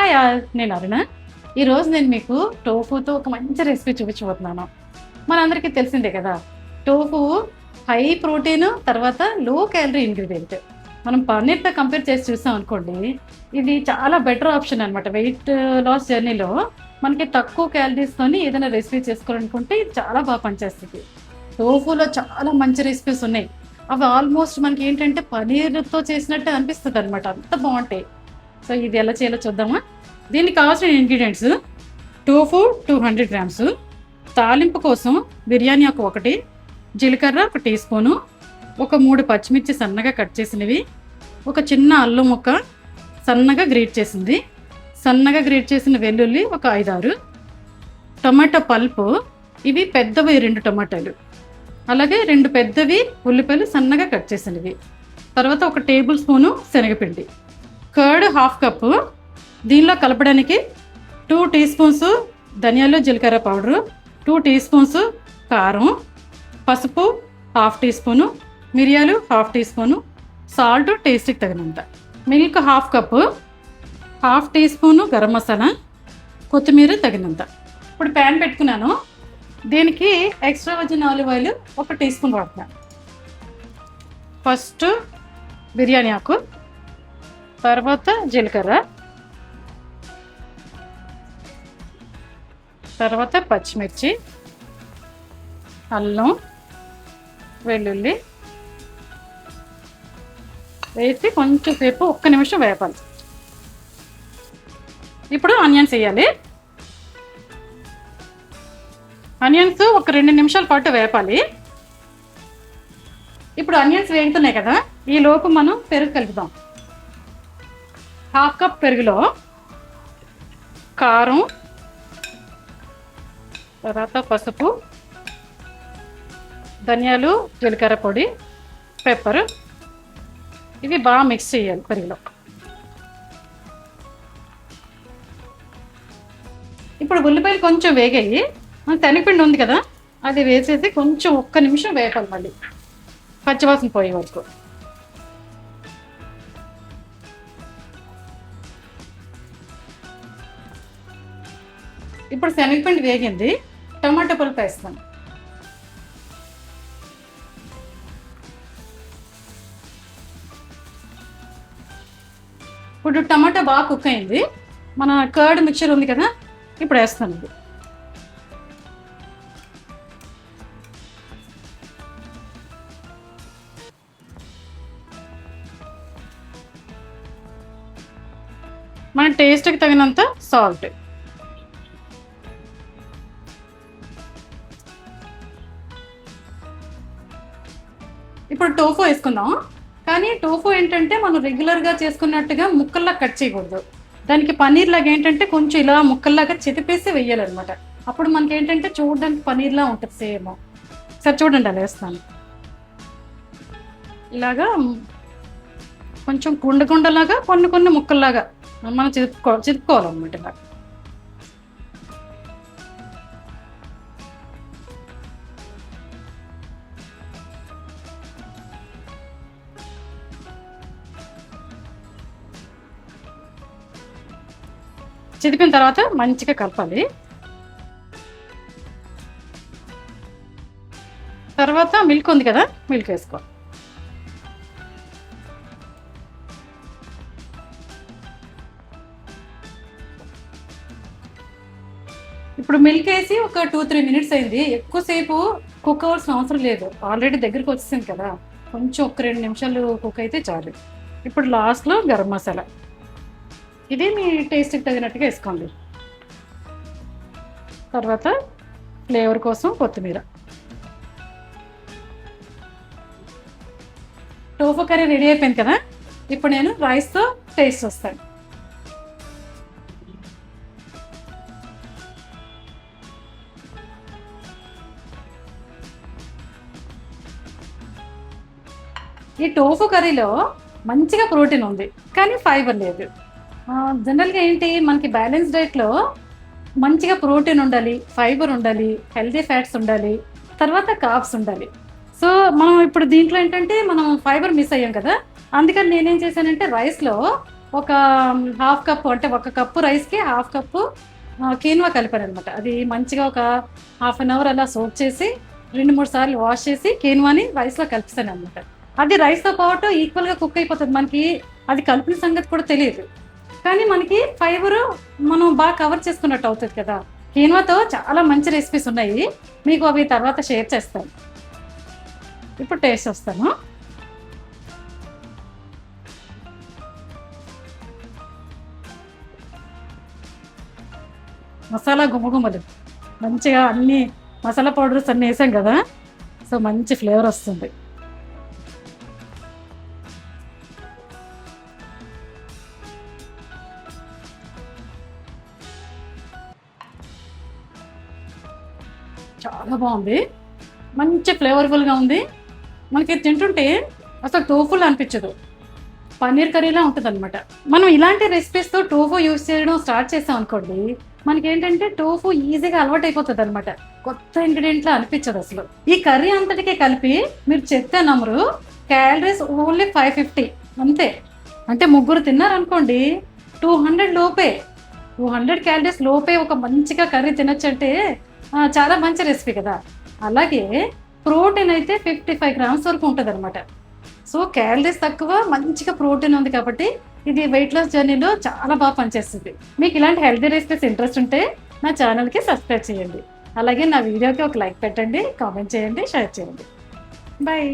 Hi నేను అరుణ. ఈరోజు నేను మీకు టోఫుతో ఒక మంచి రెసిపీ చూపించబోతున్నాను. మనందరికీ తెలిసిందే కదా, టోఫు హై ప్రోటీన్, తర్వాత లో క్యాలరీ ఇంగ్రీడియంట్. మనం పన్నీర్తో కంపేర్ చేసి చూసాం అనుకోండి, ఇది చాలా బెటర్ ఆప్షన్ అనమాట. వెయిట్ లాస్ జర్నీలో మనకి తక్కువ క్యాలరీస్తోని ఏదైనా రెసిపీ చేసుకోవాలనుకుంటే ఇది చాలా బాగా పనిచేస్తుంది. టోఫులో చాలా మంచి రెసిపీస్ ఉన్నాయి. అవి ఆల్మోస్ట్ మనకి ఏంటంటే పనీర్తో చేసినట్టు అనిపిస్తుంది అనమాట, అంత బాగుంటాయి. సో ఇది ఎలా చేయాలో చూద్దామా. దీనికి కావాల్సిన ఇంగ్రీడియంట్స్: టోఫు 200 గ్రామ్స్, తాలింపు కోసం బిర్యానీ ఆకు 1, జీలకర్ర 1 టీ స్పూను, ఒక 3 పచ్చిమిర్చి సన్నగా కట్ చేసినవి, ఒక చిన్న అల్లం ముక్క సన్నగా గ్రేట్ చేసింది, సన్నగా గ్రేట్ చేసిన వెల్లుల్లి ఒక 5-6, టొమాటో పల్పు, ఇవి పెద్దవి 2 టొమాటోలు, అలాగే 2 పెద్దవి ఉల్లిపాయలు సన్నగా కట్ చేసినవి, తర్వాత 1 టేబుల్ స్పూను శనగపిండి, కర్డ్ 1/2 కప్పు, దీనిలో కలపడానికి 2 టీ స్పూన్స్ ధనియాలు జీలకర్ర పౌడరు, 2 టీ స్పూన్స్ కారం, పసుపు 1/2 టీ స్పూను, మిరియాలు 1/2 టీ స్పూను, సాల్ట్ టేస్ట్కి తగినంత, milk 1/2 cup, 1/2 tea spoon garam masala, కొత్తిమీర తగినంత. ఇప్పుడు ప్యాన్ పెట్టుకున్నాను. దీనికి extra virgin olive oil 1 tea spoon వాడుతున్నాను. ఫస్ట్ బిర్యానీ ఆకు, తర్వాత జీలకర్ర, తర్వాత పచ్చిమిర్చి, అల్లం వెల్లుల్లి వేసి కొంచెం సేపు 1 నిమిషం వేపాలి. ఇప్పుడు ఆనియన్స్ వేయాలి. ఆనియన్స్ ఒక 2 నిమిషాల పాటు వేపాలి. ఇప్పుడు ఆనియన్స్ వేగుతున్నాయి కదా, ఈ లోపు మనం పెరుగు కలుపుదాం. 1/2 కప్ పెరుగులో కారం, తర్వాత పసుపు, ధనియాలు జీలకర్ర పొడి, పెప్పర్, ఇవి బాగా మిక్స్ చేయాలి పెరుగులో. ఇప్పుడు ఉల్లిపాయలు కొంచెం వేగాయి. మన శనగపిండి ఉంది కదా, అది వేసేసి కొంచెం 1 నిమిషం వేపాలి, మళ్ళీ పచ్చివాసన పోయే వరకు. ఇప్పుడు శనగపిండి వేగింది, టమాటా పులుపు వేస్తాను. ఇప్పుడు టమాటా బాగా కుక్ అయింది. మన కర్డ్ మిక్చర్ ఉంది కదా, ఇప్పుడు వేస్తాను. ఇది మన టేస్ట్కి తగినంత సాల్ట్, ఇప్పుడు టోఫు వేసుకుందాం. కానీ టోఫు ఏంటంటే మనం రెగ్యులర్గా చేసుకున్నట్టుగా ముక్కల్లా కట్ చేయకూడదు. దానికి పన్నీర్ లాగా ఏంటంటే కొంచెం ఇలా ముక్కల్లాగా చితిపేసి వేయాలన్నమాట. అప్పుడు మనకి ఏంటంటే చూడడానికి పన్నీర్లా ఉంటుంది సేమ్. సరే చూడండి, అలా వేస్తాను. ఇలాగా కొంచెం గుండలాగా కొన్ని ముక్కల్లాగా మనం చితుక్కోవాలన్నమాట. ఇలా చిదిపిన తర్వాత మంచిగా కలపాలి. తర్వాత మిల్క్ ఉంది కదా, మిల్క్ వేసుకోవాలి. ఇప్పుడు మిల్క్ వేసి ఒక 2-3 మినిట్స్ అయింది. ఎక్కువసేపు కుక్ అవ్వాల్సిన అవసరం లేదు, ఆల్రెడీ దగ్గరికి వచ్చేసింది కదా. కొంచెం 1-2 నిమిషాలు కుక్ అయితే చాలు. ఇప్పుడు లాస్ట్లో గరం మసాలా, ఇది మీ టేస్ట్కి తగినట్టుగా వేసుకోండి. తర్వాత ఫ్లేవర్ కోసం కొత్తిమీర. టోఫు కర్రీ రెడీ అయిపోయింది కదా. ఇప్పుడు నేను రైస్తో టేస్ట్ వస్తాను. ఈ టోఫు కర్రీలో మంచిగా ప్రోటీన్ ఉంది, కానీ ఫైబర్ లేదు. జనరల్గా ఏంటి, మనకి బ్యాలెన్స్ డైట్లో మంచిగా ప్రోటీన్ ఉండాలి, ఫైబర్ ఉండాలి, హెల్దీ ఫ్యాట్స్ ఉండాలి, తర్వాత కార్బ్స్ ఉండాలి. సో మనం ఇప్పుడు దీంట్లో ఏంటంటే మనం ఫైబర్ మిస్ అయ్యాం కదా. అందుకని నేనేం చేశానంటే రైస్లో ఒక హాఫ్ కప్పు, అంటే ఒక కప్పు రైస్కి హాఫ్ కప్పు కీన్వా కలిపాను అనమాట. అది మంచిగా ఒక హాఫ్ అన్ అవర్ అలా సోక్ చేసి 2-3 సార్లు వాష్ చేసి కీన్వాని రైస్లో కలిపిస్తాను అనమాట. అది రైస్తో పాటు ఈక్వల్గా కుక్ అయిపోతుంది. మనకి అది కలిపిన సంగతి కూడా తెలియదు, కానీ మనకి ఫైబర్ మనం బాగా కవర్ చేసుకున్నట్టు అవుతుంది కదా. కీన్వాతో చాలా మంచి రెసిపీస్ ఉన్నాయి, మీకు అవి తర్వాత షేర్ చేస్తాను. ఇప్పుడు టేస్ట్ వస్తాను. మసాలా గుమ్మగుమ్మలు మంచిగా అన్ని మసాలా పౌడర్స్ అన్నీ వేసాం కదా, సో మంచి ఫ్లేవర్ వస్తుంది. చాలా బాగుంది, మంచి ఫ్లేవర్ఫుల్గా ఉంది. మనకి తింటుంటే అసలు టోఫులా అనిపించదు, పన్నీర్ కర్రీలా ఉంటుంది అనమాట. మనం ఇలాంటి రెసిపీస్తో టోఫు యూస్ చేయడం స్టార్ట్ చేసాం అనుకోండి, మనకి ఏంటంటే టోఫు ఈజీగా అలవాటు అయిపోతుంది అనమాట. కొత్త ఇంగ్రీడియంట్లా అనిపించదు అసలు. ఈ కర్రీ అంతటికే కలిపి మీరు చెప్తే నమ్మరు, క్యాలరీస్ ఓన్లీ 550 అంతే. అంటే ముగ్గురు తిన్నారనుకోండి 200 లోపే, 200 క్యాలరీస్ లోపే ఒక మంచిగా కర్రీ తినొచ్చు అంటే చాలా మంచి రెసిపీ కదా. అలాగే ప్రోటీన్ అయితే 55 గ్రామ్స్ వరకు ఉంటుంది అనమాట. సో క్యాలరీస్ తక్కువ, మంచిగా ప్రోటీన్ ఉంది కాబట్టి ఇది వెయిట్ లాస్ జర్నీలో చాలా బాగా పనిచేస్తుంది. మీకు ఇలాంటి హెల్తీ రెసిపీస్ ఇంట్రెస్ట్ ఉంటే నా ఛానల్కి సబ్స్క్రైబ్ చేయండి. అలాగే నా వీడియోకి ఒక లైక్ పెట్టండి, కామెంట్ చేయండి, షేర్ చేయండి. బాయ్.